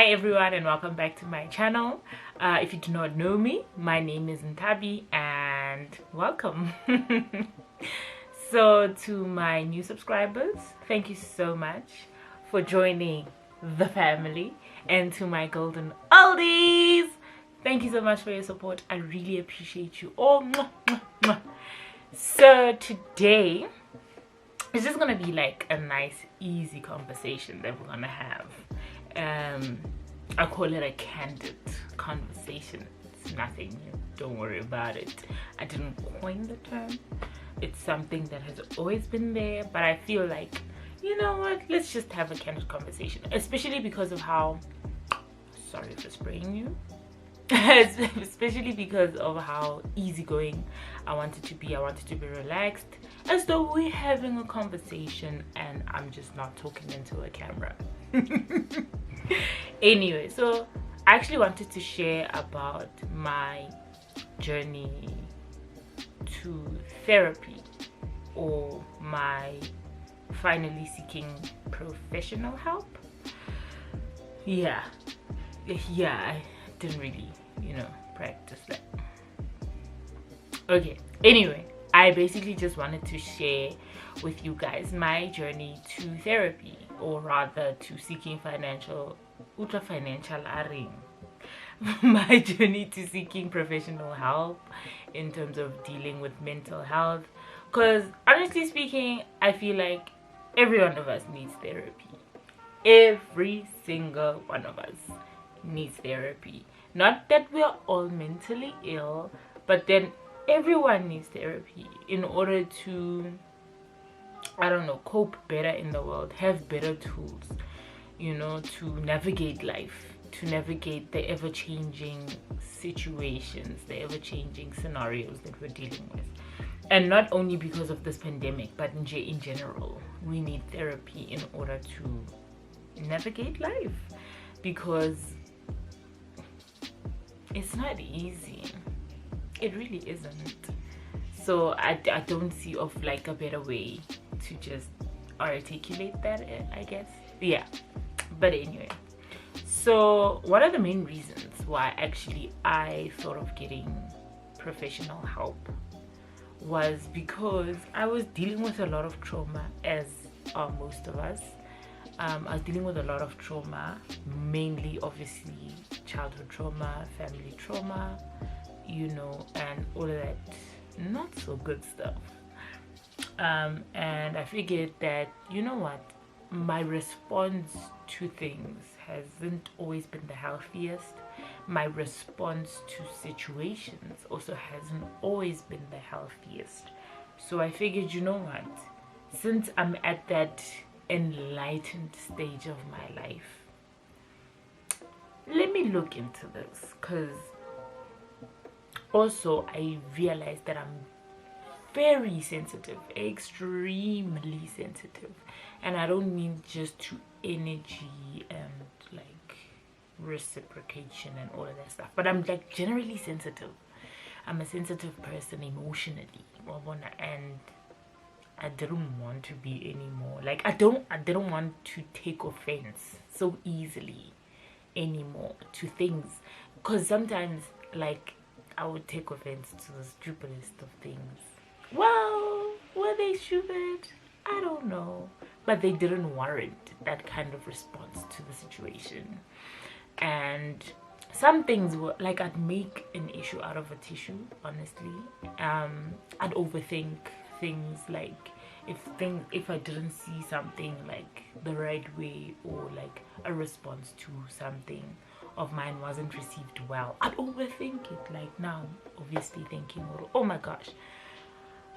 Hi everyone and welcome back to my channel. If you do not know me, my name is Nthabi and welcome. So to my new subscribers, thank you so much for joining the family, and to my golden oldies, thank you so much for your support. I really appreciate you all. Mwah, mwah, mwah. So today it's just gonna be like a nice easy conversation that we're gonna have. I call it a candid conversation. It's nothing new, don't worry about it. I didn't coin the term. It's something that has always been there, but I feel like, you know what, let's just have a candid conversation, especially because of how, sorry for spraying you, especially because of how easygoing I wanted to be. I wanted to be relaxed, as though we're having a conversation and I'm just not talking into a camera. Anyway, so I actually wanted to share about my journey to therapy, or my finally seeking professional help. Yeah, I didn't really, practice that. Okay, anyway, I basically just wanted to share with you guys my journey to therapy, or rather to seeking my journey to seeking professional help in terms of dealing with mental health. Because honestly speaking, I feel like every one of us needs therapy. Every single one of us needs therapy. Not that we're all mentally ill, but then everyone needs therapy in order to, I don't know, cope better in the world, have better tools, to navigate life, to navigate the ever-changing situations, the ever-changing scenarios that we're dealing with. And not only because of this pandemic, but in general, we need therapy in order to navigate life, because it's not easy. It really isn't. So I don't see of like a better way to just articulate that, I guess. Yeah, but anyway, so one of the main reasons why actually I thought of getting professional help was because I was dealing with a lot of trauma, as are most of us. I was dealing with a lot of trauma, mainly obviously childhood trauma, family trauma, and all of that not so good stuff. And I figured that, you know what, my response to things hasn't always been the healthiest. My response to situations also hasn't always been the healthiest. So I figured, you know what, since I'm at that enlightened stage of my life, let me look into this. Because also I realized that I'm very sensitive, extremely sensitive, and I don't mean just to energy and like reciprocation and all of that stuff, but I'm like generally sensitive. I'm a sensitive person emotionally, and I didn't want to be anymore. Like I didn't want to take offense so easily anymore to things, because sometimes like I would take offense to the stupidest of things. Well, were they stupid? I don't know, but they didn't warrant that kind of response to the situation. And some things were like, I'd make an issue out of a tissue, honestly. I'd overthink things, like if I didn't see something like the right way, or like a response to something of mine wasn't received well, I'd overthink it. Like now, obviously thinking, oh my gosh,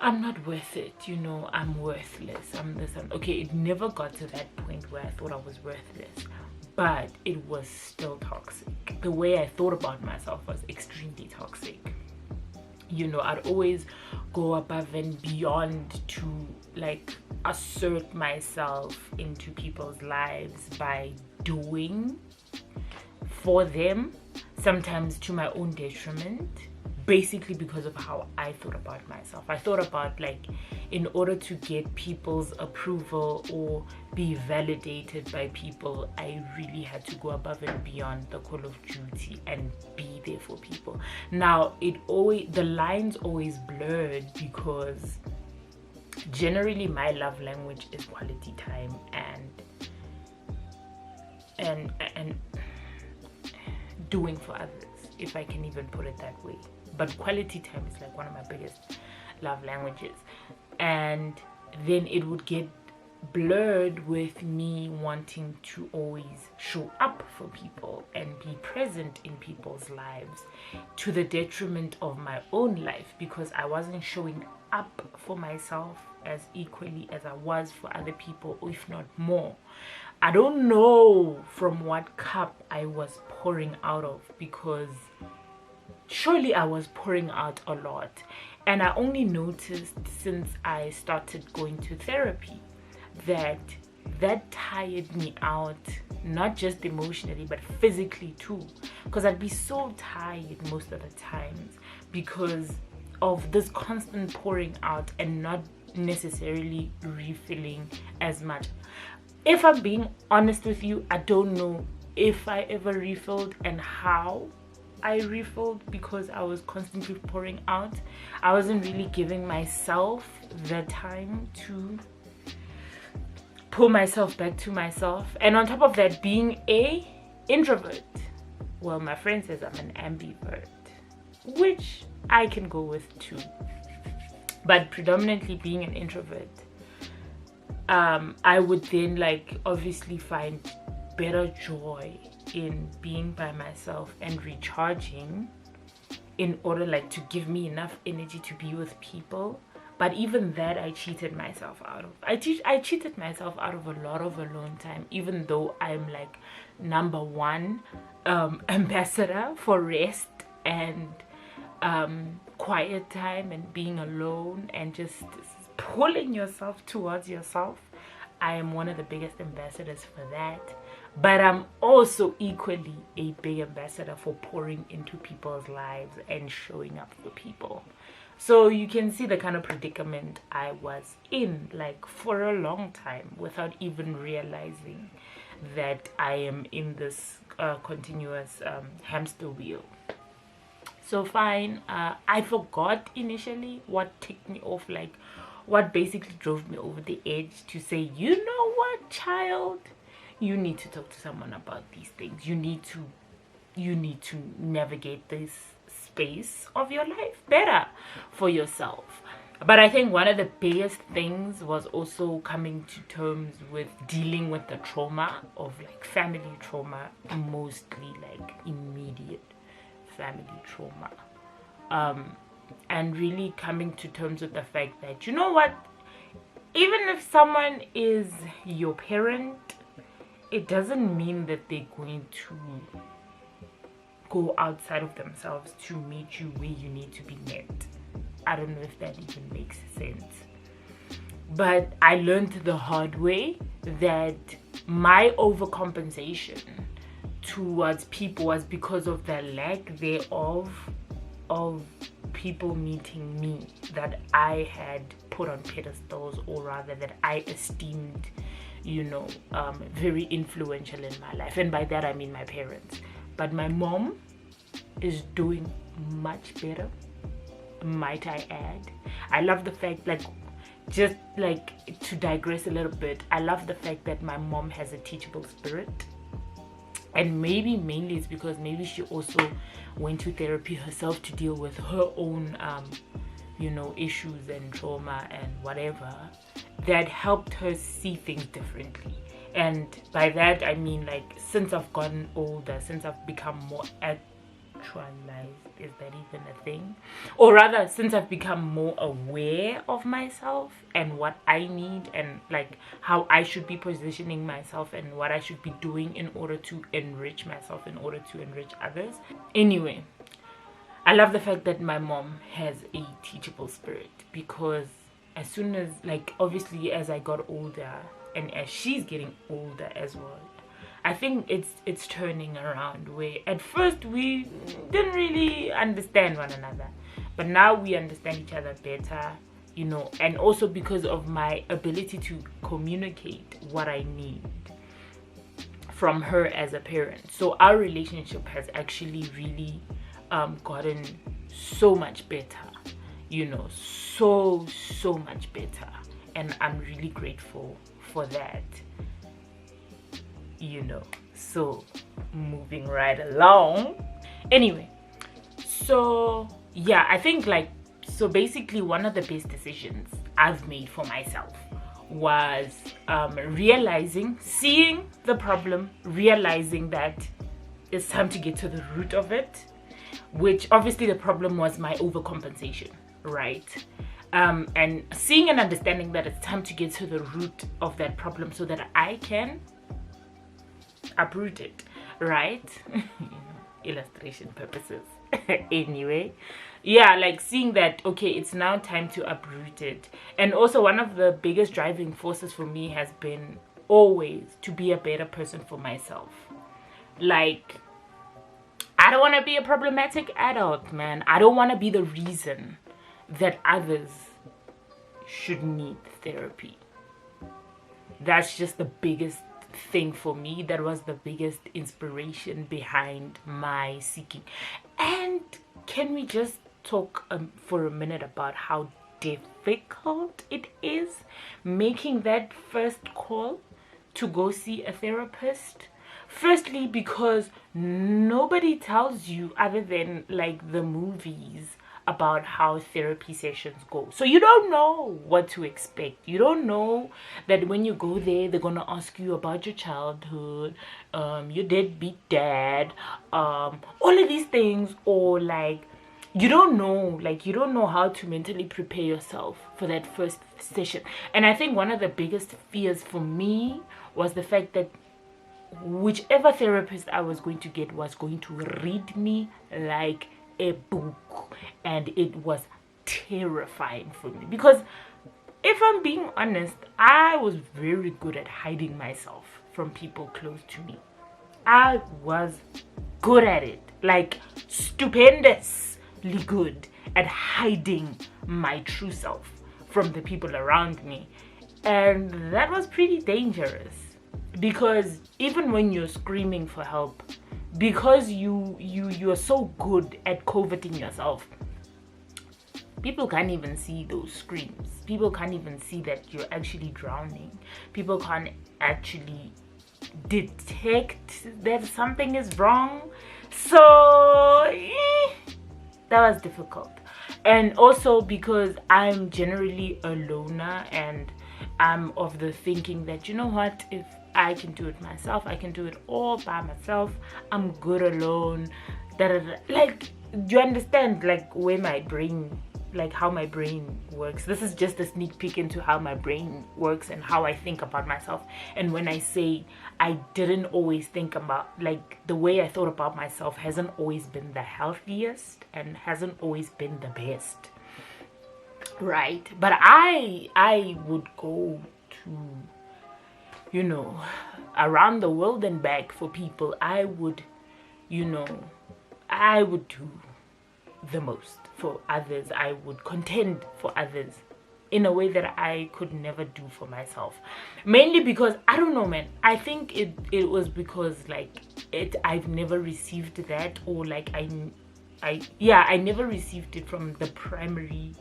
I'm not worth it, I'm worthless, I'm this, okay. It never got to that point where I thought I was worthless, but it was still toxic. The way I thought about myself was extremely toxic. I'd always go above and beyond to like assert myself into people's lives by doing for them, sometimes to my own detriment, basically because of how I thought about myself. I thought about, like, in order to get people's approval or be validated by people, I really had to go above and beyond the call of duty and be there for people. Now, the lines always blurred, because generally my love language is quality time and doing for others, if I can even put it that way. But quality time is like one of my biggest love languages. And then it would get blurred with me wanting to always show up for people and be present in people's lives, to the detriment of my own life, because I wasn't showing up for myself as equally as I was for other people, if not more. I don't know from what cup I was pouring out of, because surely I was pouring out a lot. And I only noticed since I started going to therapy that tired me out, not just emotionally but physically too, because I'd be so tired most of the times because of this constant pouring out and not necessarily refilling as much. If I'm being honest with you, I don't know if I ever refilled and how I refilled, because I was constantly pouring out. I wasn't really giving myself the time to pull myself back to myself. And on top of that, being a introvert, well, my friend says I'm an ambivert, which I can go with too, but predominantly being an introvert, I would then, like, obviously find better joy in being by myself and recharging, in order, like, to give me enough energy to be with people. But even that I cheated myself out of. I cheated myself out of a lot of alone time, even though I'm like #1 ambassador for rest and quiet time and being alone and just pulling yourself towards yourself. I am one of the biggest ambassadors for that. But I'm also equally a big ambassador for pouring into people's lives and showing up for people. So you can see the kind of predicament I was in, like, for a long time, without even realizing that I am in this continuous hamster wheel. So fine, I forgot initially what ticked me off, like what basically drove me over the edge to say, you know what, child, you need to talk to someone about these things. You need to navigate this space of your life better for yourself. But I think one of the biggest things was also coming to terms with dealing with the trauma of, like, family trauma, mostly like immediate family trauma, and really coming to terms with the fact that, you know what, even if someone is your parent, it doesn't mean that they're going to go outside of themselves to meet you where you need to be met. I don't know if that even makes sense. But I learned the hard way that my overcompensation towards people was because of the lack thereof of people meeting me that I had put on pedestals, or rather that I esteemed, very influential in my life. And by that I mean my parents. But my mom is doing much better, might I add. I love the fact, just to digress a little bit, I love the fact that my mom has a teachable spirit. And maybe mainly it's because maybe she also went to therapy herself to deal with her own issues and trauma and whatever, that helped her see things differently. And by that I mean, since I've gotten older, since I've become more actualized, is that even a thing? Or rather, since I've become more aware of myself and what I need, and how I should be positioning myself and what I should be doing in order to enrich myself, in order to enrich others. Anyway, I love the fact that my mom has a teachable spirit, because as soon as, obviously as I got older, and as she's getting older as well, I think it's turning around, where at first we didn't really understand one another. but now we understand each other better, you know, and also because of my ability to communicate what I need from her as a parent. So our relationship has actually really gotten so much better, you know, so much better, and I'm really grateful for that, you know. So moving right along, anyway, so yeah, I think like, so basically one of the best decisions I've made for myself was seeing the problem, realizing that it's time to get to the root of it, which obviously the problem was my overcompensation, right? And seeing and understanding that it's time to get to the root of that problem so that I can uproot it, right? Illustration purposes. Anyway, yeah, like seeing that, okay, it's now time to uproot it. And also one of the biggest driving forces for me has been always to be a better person for myself. Like, I don't want to be a problematic adult, man. I don't want to be the reason that others should need therapy. That's just the biggest thing for me. That was the biggest inspiration behind my seeking. And can we just talk for a minute about how difficult it is making that first call to go see a therapist? Firstly, because nobody tells you, other than like the movies, about how therapy sessions go. So you don't know what to expect. You don't know that when you go there, they're gonna ask you about your childhood, your deadbeat dad, all of these things, or like you don't know how to mentally prepare yourself for that first session. And I think one of the biggest fears for me was the fact that whichever therapist I was going to get was going to read me like a book, and it was terrifying for me, because if I'm being honest, I was very good at hiding myself from people close to me. I was good at it, like stupendously good at hiding my true self from the people around me, and that was pretty dangerous, because even when you're screaming for help, because you're so good at coverting yourself, people can't even see those screams. People can't even see that you're actually drowning. People can't actually detect that something is wrong. So that was difficult. And also because I'm generally a loner, and I'm of the thinking that, you know what, if I can do it myself, I can do it all by myself, I'm good alone, like, do you understand like where my brain, like how my brain works? This is just a sneak peek into how my brain works and how I think about myself. And when I say I didn't always think about, like, the way I thought about myself hasn't always been the healthiest and hasn't always been the best, right? But I would go to, you know, around the world and back for people. I would do the most for others. I would contend for others in a way that I could never do for myself. Mainly because, I don't know, man, I think it was because like I've never received that, or like I never received it from the primary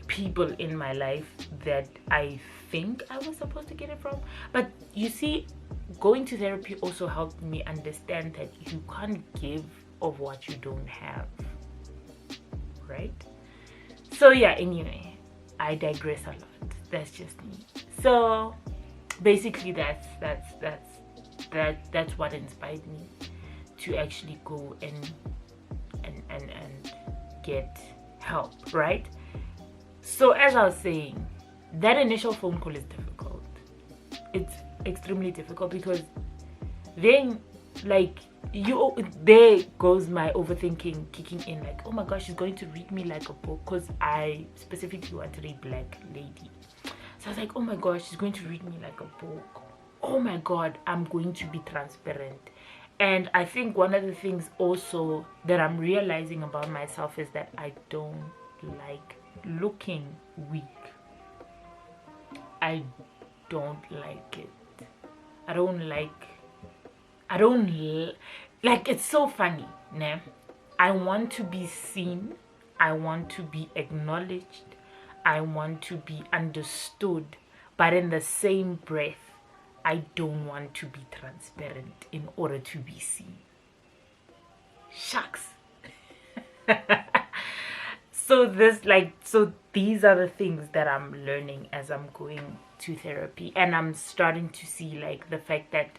people in my life that I think I was supposed to get it from. But you see, going to therapy also helped me understand that you can't give of what you don't have, right? So yeah, anyway, I digress a lot. That's just me. So basically that's what inspired me to actually go and get help, right? So as I was saying, that initial phone call is difficult. It's extremely difficult, because then like there goes my overthinking kicking in, like, oh my gosh, she's going to read me like a book, because I specifically wanted a black lady. So I was like, oh my gosh, she's going to read me like a book. Oh my god, I'm going to be transparent And I think one of the things also that I'm realizing about myself is that I don't like looking weak. I don't like it. I don't like it's so funny, né? I want to be seen. I want to be acknowledged. I want to be understood. But in the same breath, I don't want to be transparent in order to be seen. Shucks. So these are the things that I'm learning as I'm going to therapy, and I'm starting to see like the fact that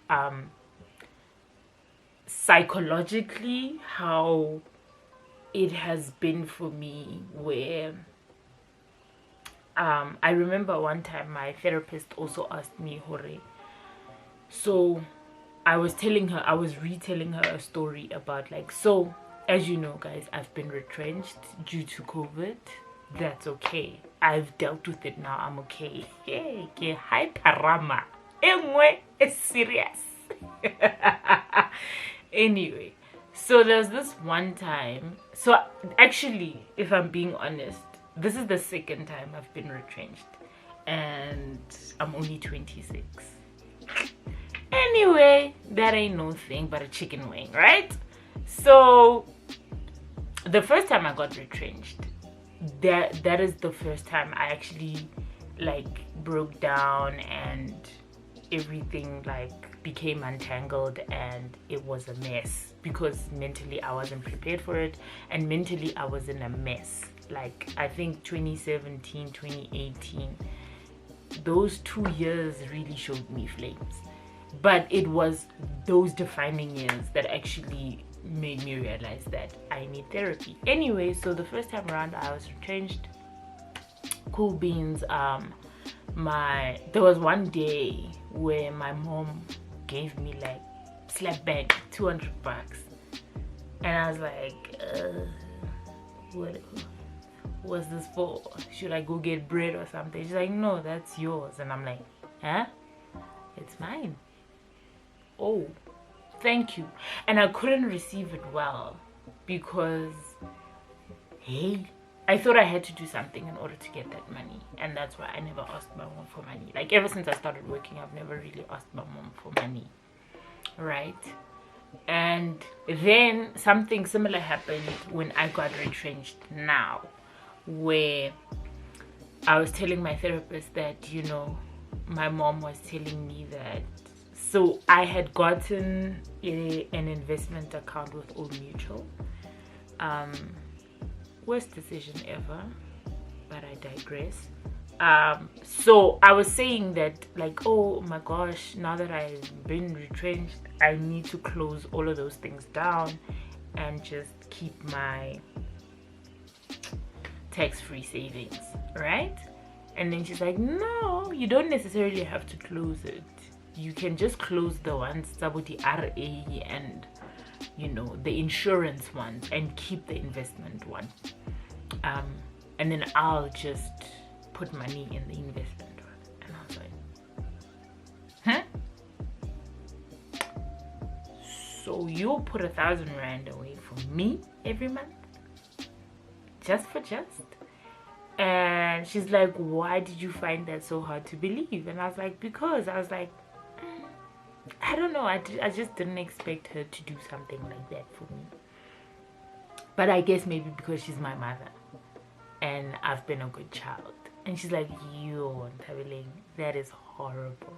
psychologically how it has been for me, where I remember one time my therapist also asked me, Hore, so I was retelling her a story about like, so as you know guys, I've been retrenched due to COVID. That's okay, I've dealt with it now, I'm okay. Hey, hi parama, it's serious. Anyway, so there's this one time, so actually, if I'm being honest, this is the second time I've been retrenched, and I'm only 26. Anyway, that ain't no thing but a chicken wing, right? So the first time I got retrenched, that is the first time I actually like broke down, and everything like became untangled, and it was a mess because mentally I wasn't prepared for it, and mentally I was in a mess. Like I think 2017, 2018, those 2 years really showed me flames. But it was those defining years that actually made me realize that I need therapy. Anyway, so the first time around I was retrenched. Cool beans. There was one day where my mom gave me like slap bang $200, and I was like, what was this for? Should I go get bread or something? She's like, no, that's yours. And I'm like, huh? It's mine. Oh, thank you. And I couldn't receive it well because, hey, I thought I had to do something in order to get that money, and that's why I never asked my mom for money. Like ever since I started working, I've never really asked my mom for money, right? And then something similar happened when I got retrenched now, where I was telling my therapist that, you know, my mom was telling me that, so I had gotten an investment account with Old Mutual. Worst decision ever, but I digress. So I was saying that like, oh my gosh, now that I've been retrenched, I need to close all of those things down and just keep my tax-free savings, right? And then she's like, no, you don't necessarily have to close it. You can just close the ones about the RA and, you know, the insurance ones, and keep the investment one. And then I'll just put money in the investment one. And I was like, huh? So you'll put 1,000 rand away from me every month? Just for just? And she's like, why did you find that so hard to believe? And I was like, because I was like, I don't know, I just didn't expect her to do something like that for me. But I guess maybe because she's my mother and I've been a good child. And she's like, yo, Nthabi, that is horrible.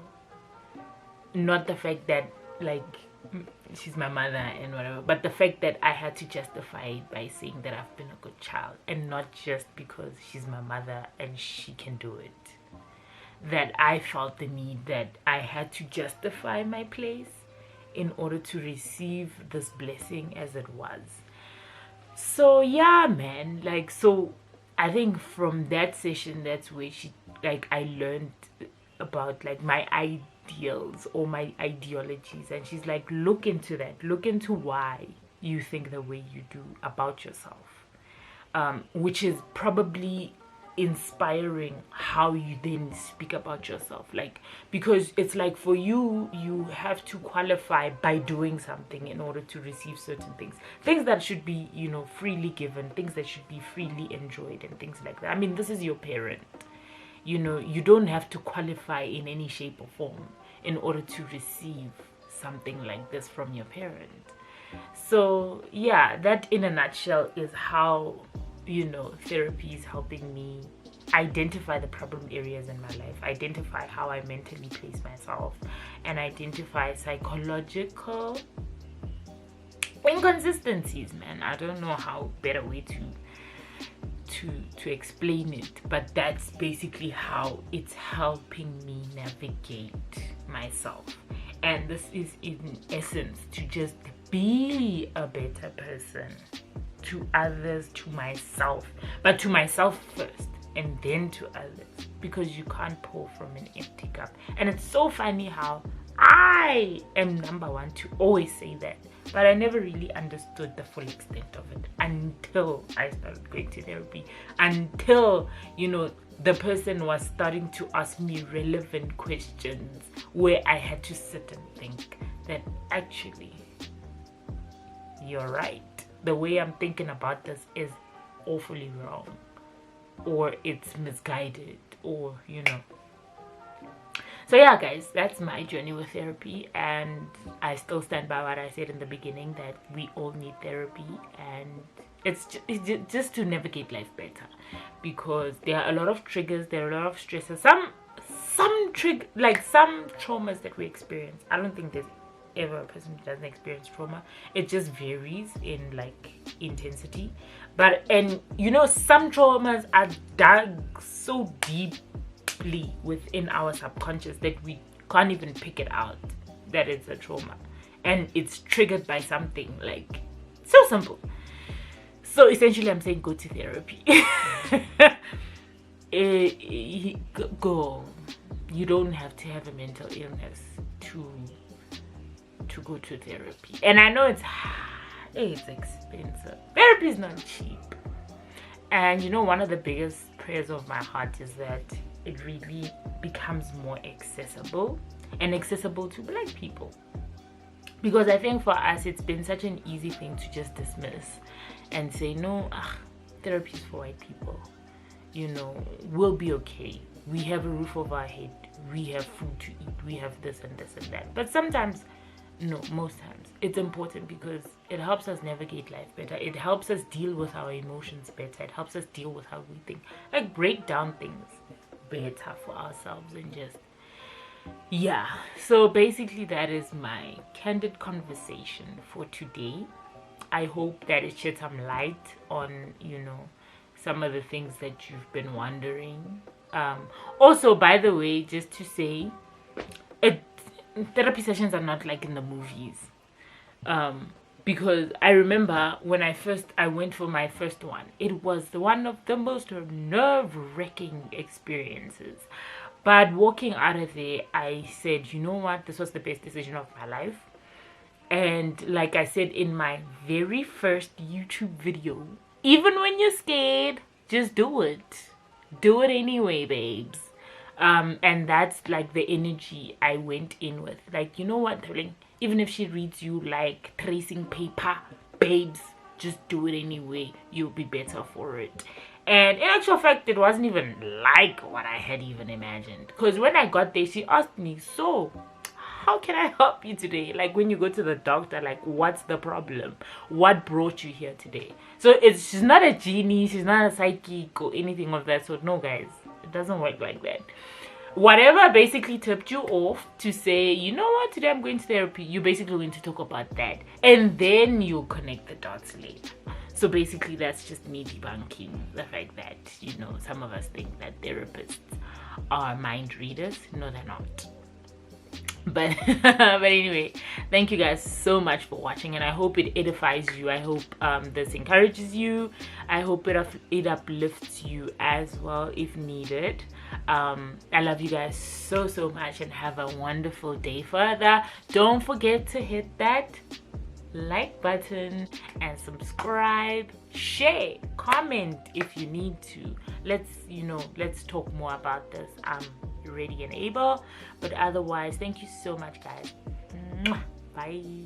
Not the fact that like she's my mother and whatever, but the fact that I had to justify it by saying that I've been a good child, and not just because she's my mother and she can do it. That I felt the need that I had to justify my place in order to receive this blessing as it was. So yeah, man, like, so I think from that session, that's where I learned about like my ideals or my ideologies, and she's like, look into that, look into why you think the way you do about yourself, which is probably inspiring how you then speak about yourself, like, because it's like for you, you have to qualify by doing something in order to receive certain things that should be, you know, freely given, things that should be freely enjoyed, and things like that. I mean, this is your parent, you know, you don't have to qualify in any shape or form in order to receive something like this from your parent. So yeah, that in a nutshell is how, you know, therapy is helping me identify the problem areas in my life, identify how I mentally place myself, and identify psychological inconsistencies, man. I don't know how better way to explain it, but that's basically how it's helping me navigate myself. And this is in essence to just be a better person to others, to myself, but to myself first and then to others, because you can't pour from an empty cup. And it's so funny how I am number one to always say that, but I never really understood the full extent of it until I started going to therapy, until, you know, the person was starting to ask me relevant questions where I had to sit and think that actually you're right. The way I'm thinking about this is awfully wrong, or it's misguided, or, you know. So yeah, guys, that's my journey with therapy, and I still stand by what I said in the beginning, that we all need therapy, and it's just to navigate life better, because there are a lot of triggers, there are a lot of stresses, some traumas that we experience. I don't think there's ever a person who doesn't experience trauma. It just varies in like intensity, but, and you know, some traumas are dug so deeply within our subconscious that we can't even pick it out that it's a trauma, and it's triggered by something like so simple. So essentially I'm saying go to therapy. Go. You don't have to have a mental illness to go to therapy. And I know it's expensive. Therapy is not cheap. And you know, one of the biggest prayers of my heart is that it really becomes more accessible, and accessible to Black people, because I think for us it's been such an easy thing to just dismiss and say, no, therapy is for white people, you know, we'll be okay, we have a roof over our head, we have food to eat, we have this and this and that. But sometimes, no, most times it's important, because it helps us navigate life better, it helps us deal with our emotions better, it helps us deal with how we think, like break down things better for ourselves, and just, yeah. So basically that is my candid conversation for today. I hope that it shed some light on, you know, some of the things that you've been wondering. Also, by the way, just to say, therapy sessions are not like in the movies, because I remember when I went for my first one, it was one of the most nerve-wracking experiences, but walking out of there I said, you know what, this was the best decision of my life. And like I said in my very first YouTube video, even when you're scared, just do it anyway, babes. And that's like the energy I went in with. Like, you know what, darling, even if she reads you like tracing paper, babes, just do it anyway, you'll be better for it. And in actual fact, it wasn't even like what I had even imagined, because when I got there, she asked me, so how can I help you today? Like when you go to the doctor, like, what's the problem, what brought you here today? So she's not a genie, she's not a psychic or anything of that sort. No, guys, it doesn't work like that. Whatever basically tipped you off to say, you know what, today I'm going to therapy, you're basically going to talk about that, and then you'll connect the dots later. So basically that's just me debunking the fact that, you know, some of us think that therapists are mind readers. No, they're not. But anyway, thank you guys so much for watching, and I hope it edifies you. I hope this encourages you. I hope it uplifts you as well if needed. I love you guys so much, and have a wonderful day further. Don't forget to hit that like button and subscribe, share, comment if you need to. Let's talk more about this. I'm ready and able. But otherwise, thank you so much, guys. Bye.